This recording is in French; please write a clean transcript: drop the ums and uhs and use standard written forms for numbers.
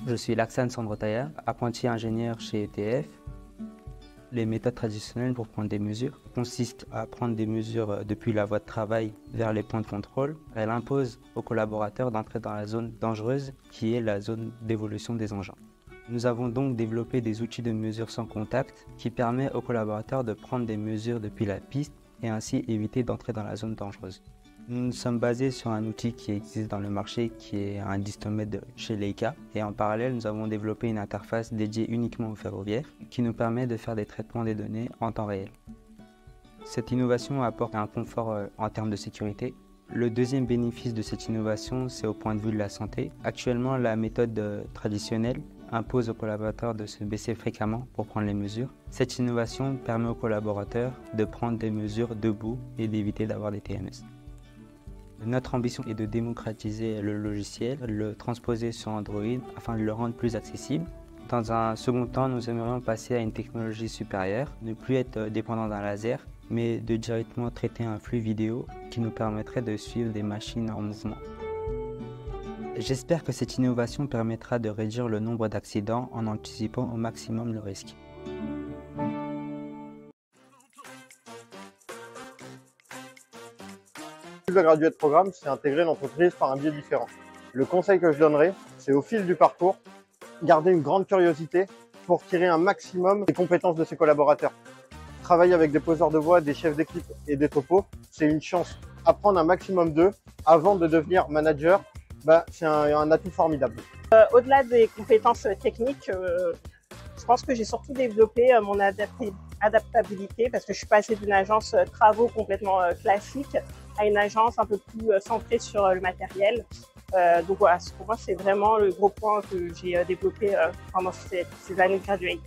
Je suis Laxane Sandrotaya, apprenti ingénieur chez ETF. Les méthodes traditionnelles pour prendre des mesures consistent à prendre des mesures depuis la voie de travail vers les points de contrôle. Elle impose aux collaborateurs d'entrer dans la zone dangereuse qui est la zone d'évolution des engins. Nous avons donc développé des outils de mesure sans contact qui permettent aux collaborateurs de prendre des mesures depuis la piste et ainsi éviter d'entrer dans la zone dangereuse. Nous sommes basés sur un outil qui existe dans le marché qui est un distomètre chez Leica et en parallèle nous avons développé une interface dédiée uniquement aux ferroviaires qui nous permet de faire des traitements des données en temps réel. Cette innovation apporte un confort en termes de sécurité. Le deuxième bénéfice de cette innovation, c'est au point de vue de la santé. Actuellement, la méthode traditionnelle impose aux collaborateurs de se baisser fréquemment pour prendre les mesures. Cette innovation permet aux collaborateurs de prendre des mesures debout et d'éviter d'avoir des TMS. Notre ambition est de démocratiser le logiciel, le transposer sur Android afin de le rendre plus accessible. Dans un second temps, nous aimerions passer à une technologie supérieure, ne plus être dépendant d'un laser, mais de directement traiter un flux vidéo qui nous permettrait de suivre des machines en mouvement. J'espère que cette innovation permettra de réduire le nombre d'accidents en anticipant au maximum le risque. Le graduate programme, c'est intégrer l'entreprise par un biais différent. Le conseil que je donnerais, c'est au fil du parcours, garder une grande curiosité pour tirer un maximum des compétences de ses collaborateurs. Travailler avec des poseurs de voix, des chefs d'équipe et des topos, c'est une chance. Apprendre un maximum d'eux avant de devenir manager, c'est un atout formidable. Au-delà des compétences techniques, je pense que j'ai surtout développé mon adaptabilité parce que je suis passée d'une agence travaux complètement classique à une agence un peu plus centrée sur le matériel. Donc voilà, pour moi, c'est vraiment le gros point que j'ai développé pendant ces années de graduate.